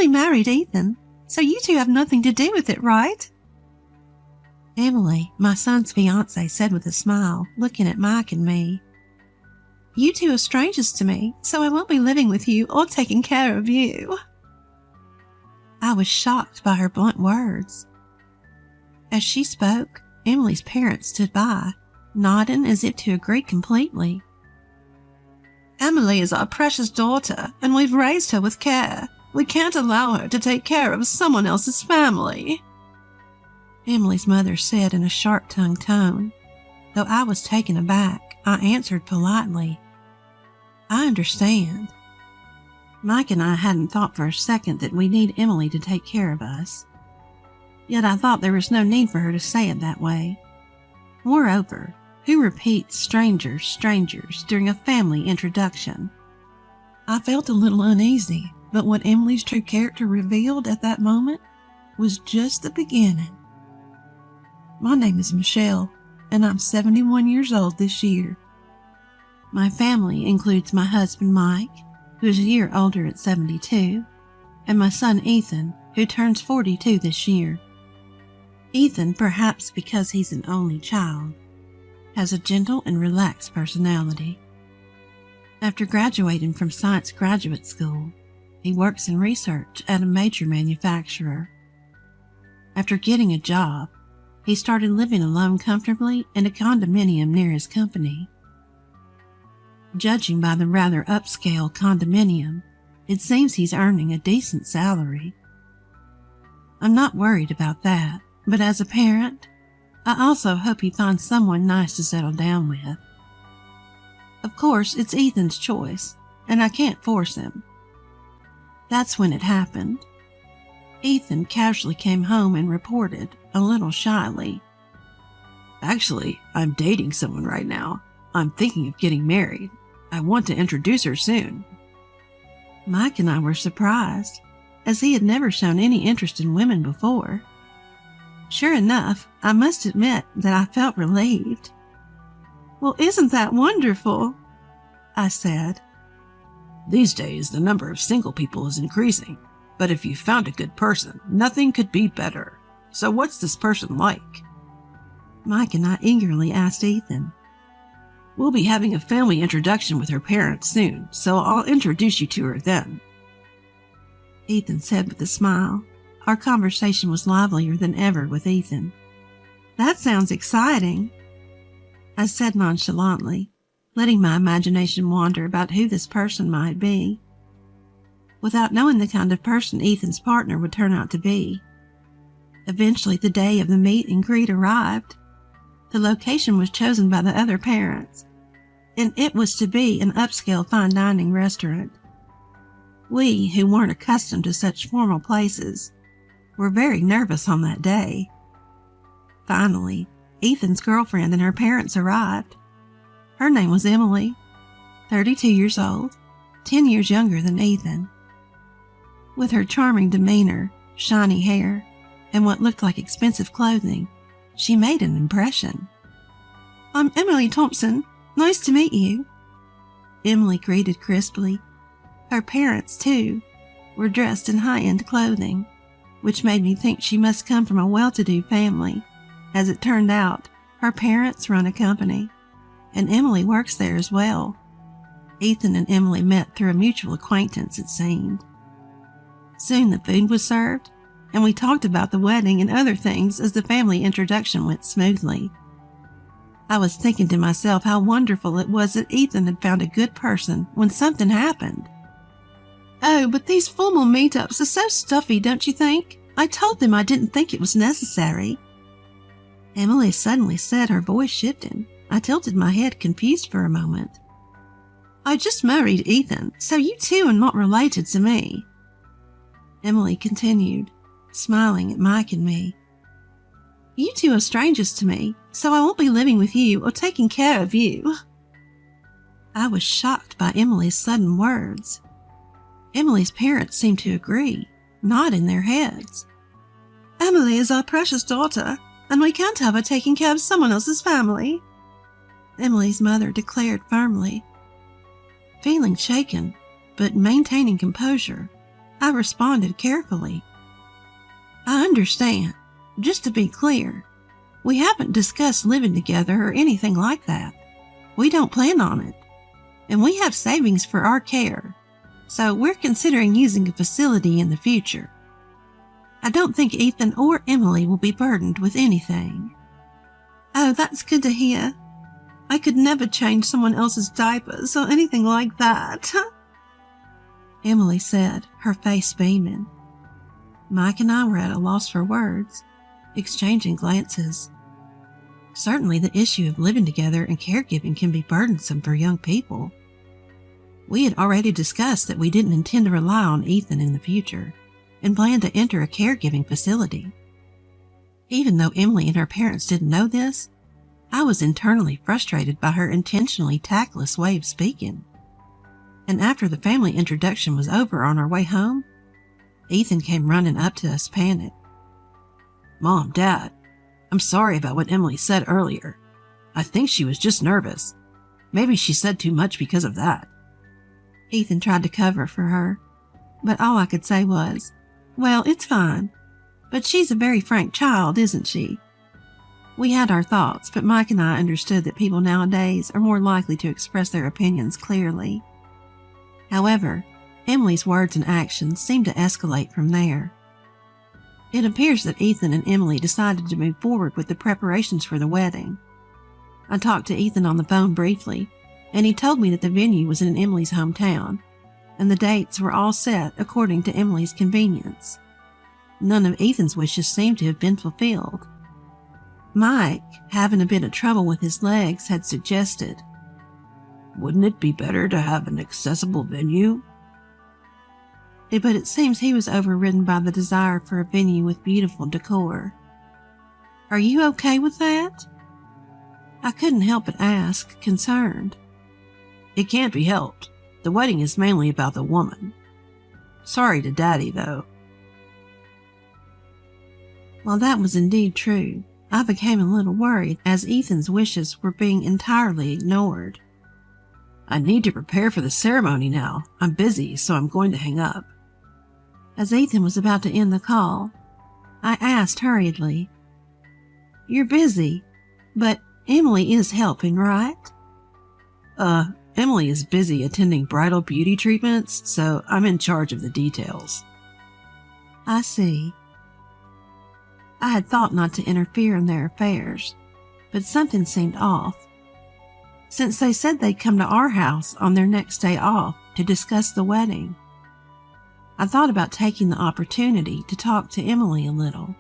Emily married Ethan, so you two have nothing to do with it, right? Emily, my son's fiancée, said with a smile, looking at Mike and me. You two are strangers to me, so I won't be living with you or taking care of you. I was shocked by her blunt words. As she spoke, Emily's parents stood by, nodding as if to agree completely. Emily is our precious daughter, and we've raised her with care. We can't allow her to take care of someone else's family, Emily's mother said in a sharp-tongued tone. Though I was taken aback, I answered politely, I understand. Mike and I hadn't thought for a second that we need Emily to take care of us. Yet I thought there was no need for her to say it that way. Moreover, who repeats strangers during a family introduction? I felt a little uneasy, but what Emily's true character revealed at that moment was just the beginning. My name is Michelle, and I'm 71 years old this year. My family includes my husband Mike, who is a year older at 72, and my son Ethan, who turns 42 this year. Ethan, perhaps because he's an only child, has a gentle and relaxed personality. After graduating from science graduate school, he works in research at a major manufacturer. After getting a job, he started living alone comfortably in a condominium near his company. Judging by the rather upscale condominium, it seems he's earning a decent salary. I'm not worried about that, but as a parent, I also hope he finds someone nice to settle down with. Of course, it's Ethan's choice, and I can't force him. That's when it happened. Ethan casually came home and reported, a little shyly, Actually, I'm dating someone right now. I'm thinking of getting married. I want to introduce her soon. Mike and I were surprised, as he had never shown any interest in women before. Sure enough, I must admit that I felt relieved. Well, isn't that wonderful? I said. These days, the number of single people is increasing, but if you found a good person, nothing could be better. So what's this person like? Mike and I eagerly asked Ethan. We'll be having a family introduction with her parents soon, so I'll introduce you to her then. Ethan said with a smile. Our conversation was livelier than ever with Ethan. That sounds exciting, I said nonchalantly, letting my imagination wander about who this person might be, without knowing the kind of person Ethan's partner would turn out to be. Eventually, the day of the meet and greet arrived. The location was chosen by the other parents, and it was to be an upscale fine dining restaurant. We, who weren't accustomed to such formal places, were very nervous on that day. Finally, Ethan's girlfriend and her parents arrived. Her name was Emily, 32 years old, 10 years younger than Ethan. With her charming demeanor, shiny hair, and what looked like expensive clothing, she made an impression. I'm Emily Thompson. Nice to meet you, Emily greeted crisply. Her parents, too, were dressed in high-end clothing, which made me think she must come from a well-to-do family. As it turned out, her parents run a company, and Emily works there as well. Ethan and Emily met through a mutual acquaintance, it seemed. Soon the food was served, and we talked about the wedding and other things as the family introduction went smoothly. I was thinking to myself how wonderful it was that Ethan had found a good person when something happened. Oh, but these formal meetups are so stuffy, don't you think? I told them I didn't think it was necessary. Emily suddenly said, her voice shifting. I tilted my head, confused for a moment. I just married Ethan, so you two are not related to me. Emily continued, smiling at Mike and me. You two are strangers to me, so I won't be living with you or taking care of you. I was shocked by Emily's sudden words. Emily's parents seemed to agree, nodding their heads. Emily is our precious daughter, and we can't have her taking care of someone else's family, Emily's mother declared firmly. Feeling shaken, but maintaining composure, I responded carefully. I understand. Just to be clear, we haven't discussed living together or anything like that. We don't plan on it. And we have savings for our care, so we're considering using a facility in the future. I don't think Ethan or Emily will be burdened with anything. Oh, that's good to hear. I could never change someone else's diapers or anything like that, Emily said, her face beaming. Mike and I were at a loss for words, exchanging glances. Certainly the issue of living together and caregiving can be burdensome for young people. We had already discussed that we didn't intend to rely on Ethan in the future and planned to enter a caregiving facility. Even though Emily and her parents didn't know this, I was internally frustrated by her intentionally tactless way of speaking. And after the family introduction was over on our way home, Ethan came running up to us panicked. Mom, Dad, I'm sorry about what Emily said earlier. I think she was just nervous. Maybe she said too much because of that. Ethan tried to cover for her, but all I could say was, well, it's fine, but she's a very frank child, isn't she? We had our thoughts, but Mike and I understood that people nowadays are more likely to express their opinions clearly. However, Emily's words and actions seemed to escalate from there. It appears that Ethan and Emily decided to move forward with the preparations for the wedding. I talked to Ethan on the phone briefly, and he told me that the venue was in Emily's hometown, and the dates were all set according to Emily's convenience. None of Ethan's wishes seemed to have been fulfilled. Mike, having a bit of trouble with his legs, had suggested, "Wouldn't it be better to have an accessible venue?" But it seems he was overridden by the desire for a venue with beautiful decor. Are you okay with that? I couldn't help but ask, concerned. It can't be helped. The wedding is mainly about the woman. Sorry to Daddy, though. While that was indeed true, I became a little worried as Ethan's wishes were being entirely ignored. I need to prepare for the ceremony now. I'm busy, so I'm going to hang up. As Ethan was about to end the call, I asked hurriedly, You're busy, but Emily is helping, right? Emily is busy attending bridal beauty treatments, so I'm in charge of the details. I see. I had thought not to interfere in their affairs, but something seemed off. Since they said they'd come to our house on their next day off to discuss the wedding, I thought about taking the opportunity to talk to Emily a little.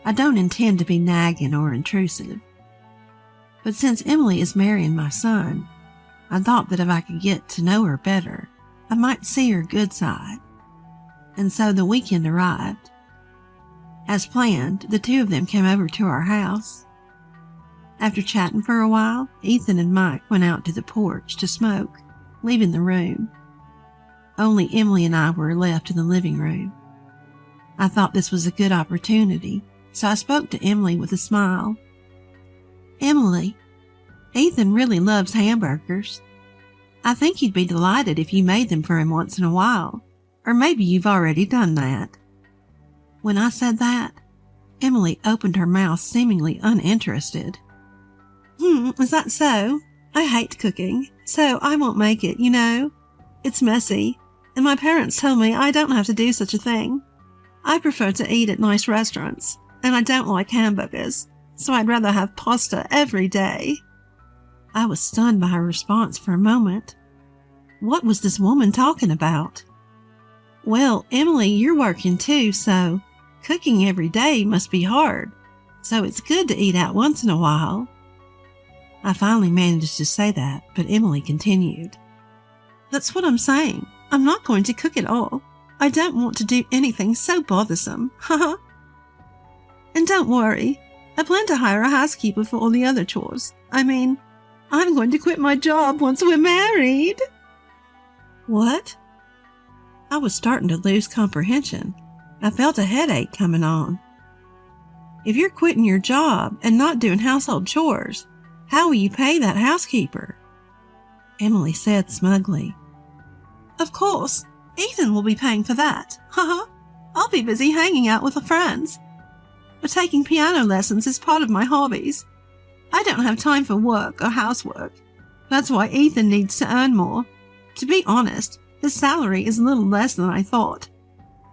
I don't intend to be nagging or intrusive, but since Emily is marrying my son, I thought that if I could get to know her better, I might see her good side. And so the weekend arrived. As planned, the two of them came over to our house. After chatting for a while, Ethan and Mike went out to the porch to smoke, leaving the room. Only Emily and I were left in the living room. I thought this was a good opportunity, so I spoke to Emily with a smile. Emily, Ethan really loves hamburgers. I think he'd be delighted if you made them for him once in a while, or maybe you've already done that. When I said that, Emily opened her mouth seemingly uninterested. Is that so? I hate cooking, so I won't make it, you know. It's messy, and my parents told me I don't have to do such a thing. I prefer to eat at nice restaurants, and I don't like hamburgers, so I'd rather have pasta every day. I was stunned by her response for a moment. What was this woman talking about? Well, Emily, you're working too, so cooking every day must be hard, so it's good to eat out once in a while. I finally managed to say that, but Emily continued. That's what I'm saying. I'm not going to cook at all. I don't want to do anything so bothersome. Haha. And don't worry. I plan to hire a housekeeper for all the other chores. I mean, I'm going to quit my job once we're married. What? I was starting to lose comprehension. I felt a headache coming on. If you're quitting your job and not doing household chores, how will you pay that housekeeper? Emily said smugly. Of course, Ethan will be paying for that. Haha. I'll be busy hanging out with the friends. But taking piano lessons is part of my hobbies. I don't have time for work or housework. That's why Ethan needs to earn more. To be honest, his salary is a little less than I thought.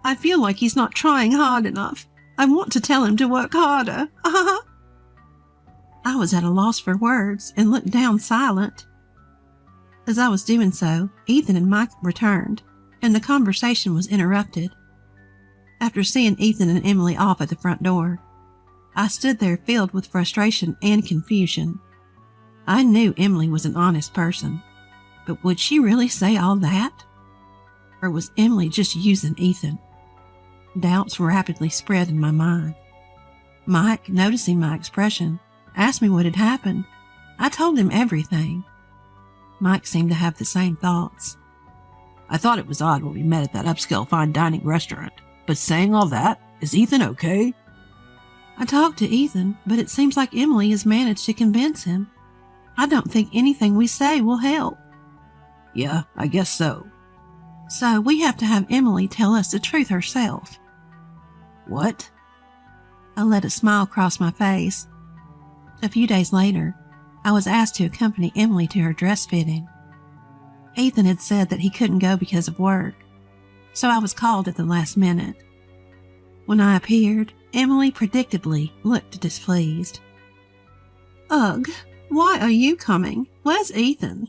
I feel like he's not trying hard enough. I want to tell him to work harder. I was at a loss for words and looked down silent. As I was doing so, Ethan and Mike returned, and the conversation was interrupted. After seeing Ethan and Emily off at the front door, I stood there filled with frustration and confusion. I knew Emily was an honest person, but would she really say all that? Or was Emily just using Ethan? Doubts rapidly spread in my mind. Mike, noticing my expression, asked me what had happened. I told him everything. Mike seemed to have the same thoughts. I thought it was odd when we met at that upscale fine dining restaurant, but saying all that, is Ethan okay? I talked to Ethan, but it seems like Emily has managed to convince him. I don't think anything we say will help. Yeah, I guess so. So we have to have Emily tell us the truth herself. What? I let a smile cross my face. A few days later, I was asked to accompany Emily to her dress fitting. Ethan had said that he couldn't go because of work, so I was called at the last minute. When I appeared, Emily predictably looked displeased. Ugh, why are you coming? Where's Ethan?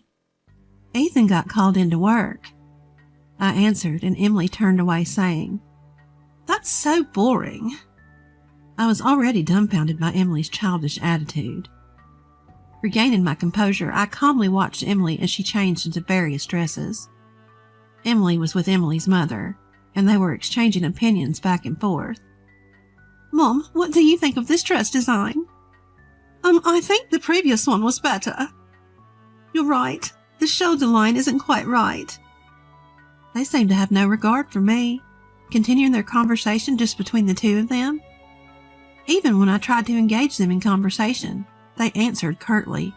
Ethan got called into work. I answered, and Emily turned away, saying, That's so boring. I was already dumbfounded by Emily's childish attitude. Regaining my composure, I calmly watched Emily as she changed into various dresses. Emily was with Emily's mother, and they were exchanging opinions back and forth. Mom, what do you think of this dress design? I think the previous one was better. You're right. The shoulder line isn't quite right. They seemed to have no regard for me, continuing their conversation just between the two of them. Even when I tried to engage them in conversation, they answered curtly.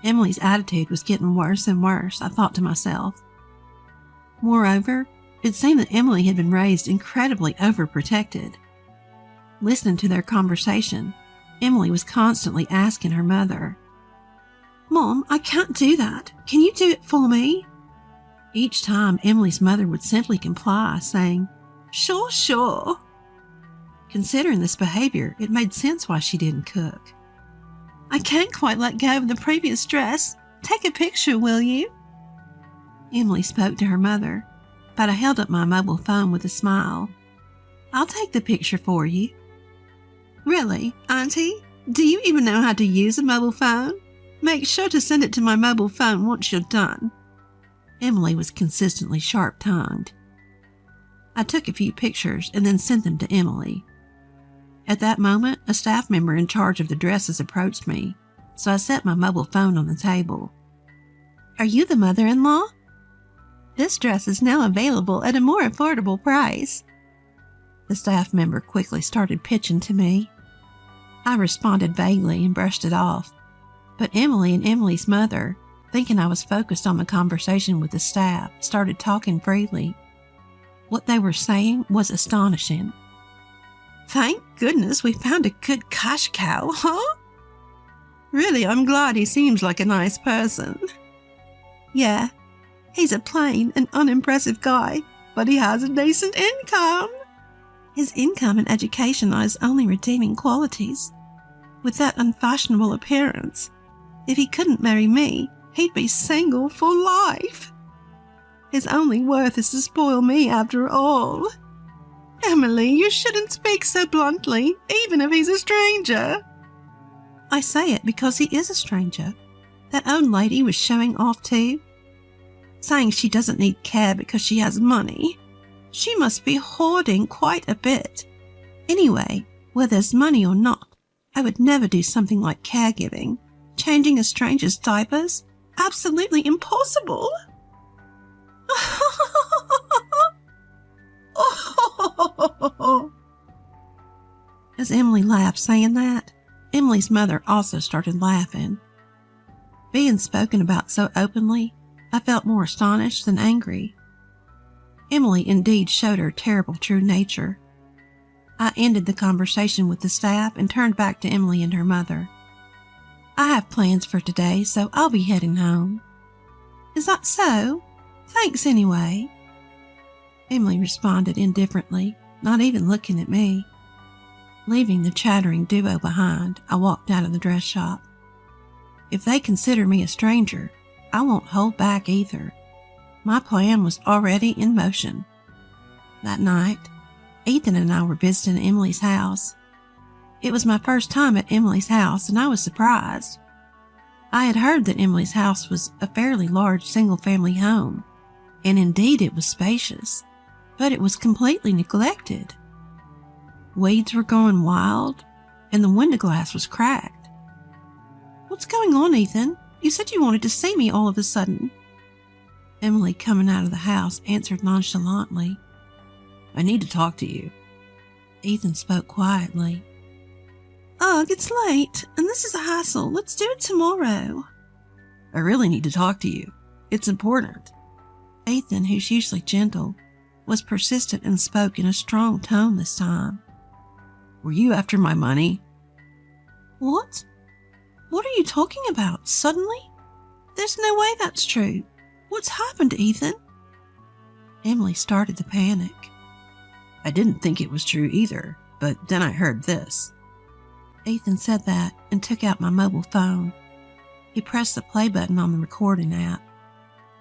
Emily's attitude was getting worse and worse, I thought to myself. Moreover, it seemed that Emily had been raised incredibly overprotected. Listening to their conversation, Emily was constantly asking her mother, Mom, I can't do that. Can you do it for me? Each time, Emily's mother would simply comply, saying, Sure, sure. Considering this behavior, it made sense why she didn't cook. I can't quite let go of the previous dress. Take a picture, will you? Emily spoke to her mother, but I held up my mobile phone with a smile. I'll take the picture for you. Really, Auntie? Do you even know how to use a mobile phone? Make sure to send it to my mobile phone once you're done. Emily was consistently sharp-tongued. I took a few pictures and then sent them to Emily. At that moment, a staff member in charge of the dresses approached me, so I set my mobile phone on the table. Are you the mother-in-law? This dress is now available at a more affordable price. The staff member quickly started pitching to me. I responded vaguely and brushed it off, but Emily and Emily's mother, thinking I was focused on the conversation with the staff, started talking freely. What they were saying was astonishing. Thank goodness we found a good cash cow, huh? Really, I'm glad he seems like a nice person. Yeah, he's a plain and unimpressive guy, but he has a decent income. His income and education are his only redeeming qualities. With that unfashionable appearance, if he couldn't marry me, he'd be single for life. His only worth is to spoil me after all. Emily, you shouldn't speak so bluntly, even if he's a stranger. I say it because he is a stranger. That old lady was showing off too, saying she doesn't need care because she has money. She must be hoarding quite a bit. Anyway, whether there's money or not, I would never do something like caregiving. Changing a stranger's diapers? Absolutely impossible. As Emily laughed saying that, Emily's mother also started laughing. Being spoken about so openly, I felt more astonished than angry. Emily indeed showed her terrible true nature. I ended the conversation with the staff and turned back to Emily and her mother. I have plans for today, so I'll be heading home. Is that so? Thanks anyway. Emily responded indifferently, not even looking at me. Leaving the chattering duo behind, I walked out of the dress shop. If they consider me a stranger, I won't hold back either. My plan was already in motion. That night, Ethan and I were visiting Emily's house. It was my first time at Emily's house, and I was surprised. I had heard that Emily's house was a fairly large single-family home, and indeed it was spacious, but it was completely neglected. Weeds were going wild, and the window glass was cracked. What's going on, Ethan? You said you wanted to see me all of a sudden. Emily, coming out of the house, answered nonchalantly. I need to talk to you. Ethan spoke quietly. Ugh, it's late, and this is a hassle. Let's do it tomorrow. I really need to talk to you. It's important. Ethan, who's usually gentle, was persistent and spoke in a strong tone this time. Were you after my money? What? What are you talking about? Suddenly? There's no way that's true. What's happened, Ethan? Emily started to panic. I didn't think it was true either, but then I heard this. Ethan said that and took out my mobile phone. He pressed the play button on the recording app.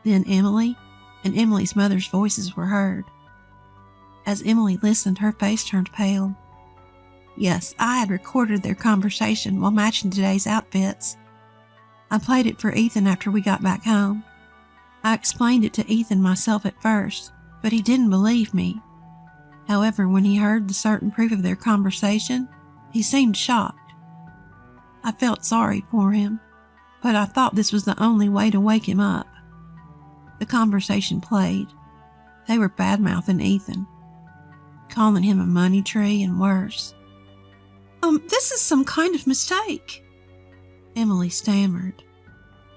Then Emily and Emily's mother's voices were heard. As Emily listened, her face turned pale. Yes, I had recorded their conversation while matching today's outfits. I played it for Ethan after we got back home. I explained it to Ethan myself at first, but he didn't believe me. However, when he heard the certain proof of their conversation, he seemed shocked. I felt sorry for him, but I thought this was the only way to wake him up. The conversation played. They were bad-mouthing Ethan, calling him a money tree and worse. This is some kind of mistake, Emily stammered.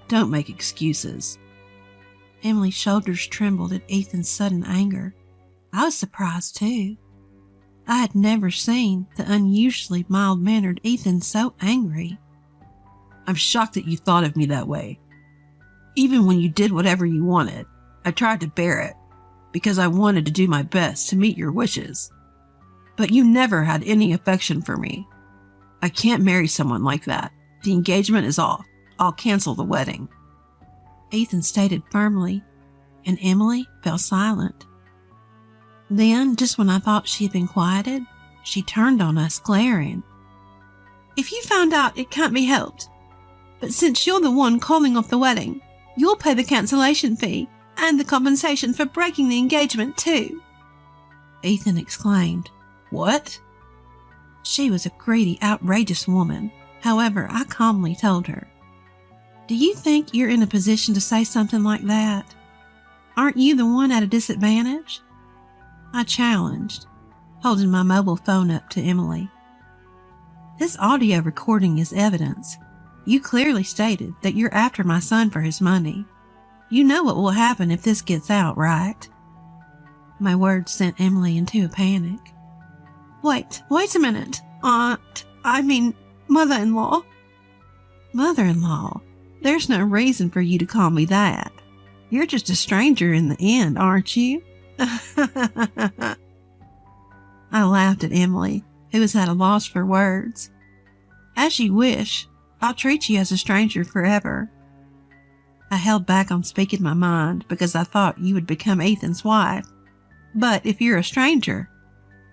Don't make excuses. Emily's shoulders trembled at Ethan's sudden anger. I was surprised too. I had never seen the unusually mild-mannered Ethan so angry. I'm shocked that you thought of me that way. Even when you did whatever you wanted, I tried to bear it, because I wanted to do my best to meet your wishes. But you never had any affection for me. I can't marry someone like that. The engagement is off. I'll cancel the wedding. Ethan stated firmly, and Emily fell silent. Then, just when I thought she had been quieted, she turned on us, glaring. If you found out, it can't be helped. But since you're the one calling off the wedding, you'll pay the cancellation fee and the compensation for breaking the engagement too. Ethan exclaimed. What? She was a greedy, outrageous woman. However, I calmly told her, Do you think you're in a position to say something like that? Aren't you the one at a disadvantage? I challenged, holding my mobile phone up to Emily. This audio recording is evidence. You clearly stated that you're after my son for his money. You know what will happen if this gets out, right? My words sent Emily into a panic. Wait a minute. Mother-in-law. Mother-in-law? There's no reason for you to call me that. You're just a stranger in the end, aren't you? I laughed at Emily, who was at a loss for words. As you wish. I'll treat you as a stranger forever. I held back on speaking my mind because I thought you would become Ethan's wife. But if you're a stranger,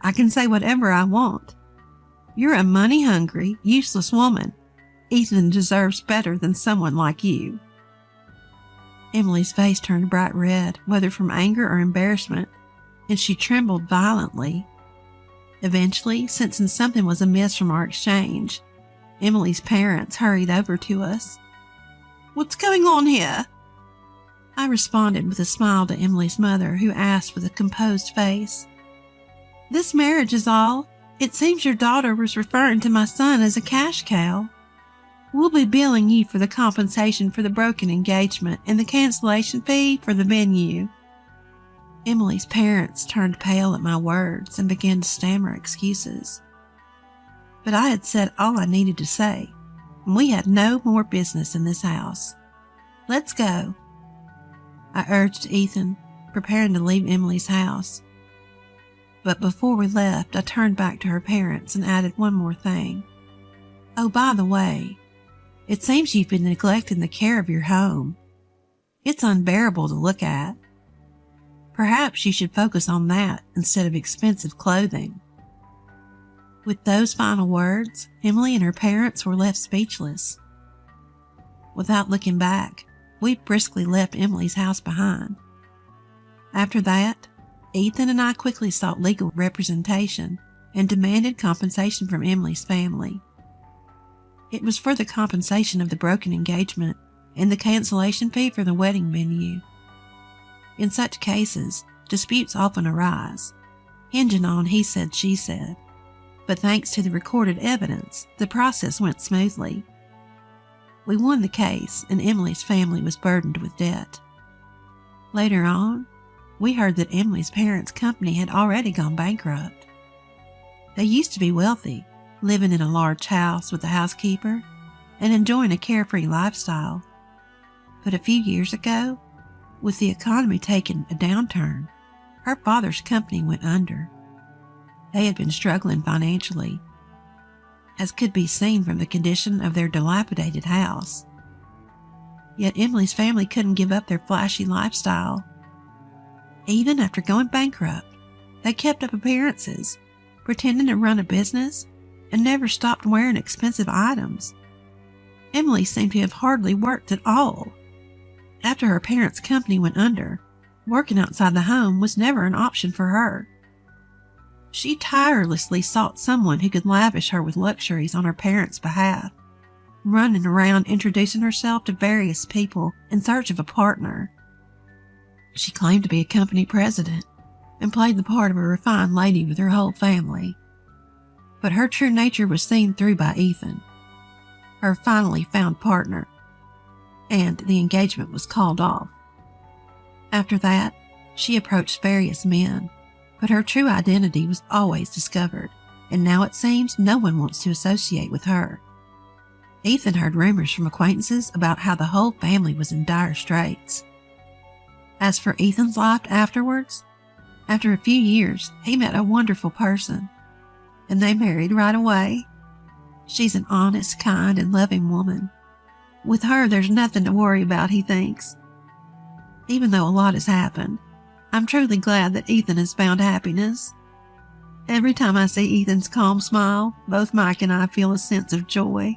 I can say whatever I want. You're a money-hungry, useless woman. Ethan deserves better than someone like you. Emily's face turned bright red, whether from anger or embarrassment, and she trembled violently. Eventually, sensing something was amiss from our exchange, Emily's parents hurried over to us. What's going on here? I responded with a smile to Emily's mother, who asked with a composed face. This marriage is all. It seems your daughter was referring to my son as a cash cow. We'll be billing you for the compensation for the broken engagement and the cancellation fee for the venue. Emily's parents turned pale at my words and began to stammer excuses. But I had said all I needed to say, and we had no more business in this house. Let's go, I urged Ethan, preparing to leave Emily's house. But before we left, I turned back to her parents and added one more thing. Oh, by the way, it seems you've been neglecting the care of your home. It's unbearable to look at. Perhaps you should focus on that instead of expensive clothing. With those final words, Emily and her parents were left speechless. Without looking back, we briskly left Emily's house behind. After that, Ethan and I quickly sought legal representation and demanded compensation from Emily's family. It was for the compensation of the broken engagement and the cancellation fee for the wedding venue. In such cases, disputes often arise, hinging on he said, she said. But thanks to the recorded evidence, the process went smoothly. We won the case, and Emily's family was burdened with debt. Later on, we heard that Emily's parents' company had already gone bankrupt. They used to be wealthy, living in a large house with a housekeeper and enjoying a carefree lifestyle. But a few years ago, with the economy taking a downturn, her father's company went under. They had been struggling financially, as could be seen from the condition of their dilapidated house. Yet Emily's family couldn't give up their flashy lifestyle. Even after going bankrupt, they kept up appearances, pretending to run a business, and never stopped wearing expensive items. Emily seemed to have hardly worked at all. After her parents' company went under, working outside the home was never an option for her. She tirelessly sought someone who could lavish her with luxuries on her parents' behalf, running around introducing herself to various people in search of a partner. She claimed to be a company president and played the part of a refined lady with her whole family. But her true nature was seen through by Ethan, her finally found partner, and the engagement was called off. After that, she approached various men, but her true identity was always discovered, and now it seems no one wants to associate with her. Ethan heard rumors from acquaintances about how the whole family was in dire straits. As for Ethan's life afterwards, after a few years, he met a wonderful person, and they married right away. She's an honest, kind, and loving woman. With her, there's nothing to worry about, he thinks. Even though a lot has happened, I'm truly glad that Ethan has found happiness. Every time I see Ethan's calm smile, both Mike and I feel a sense of joy.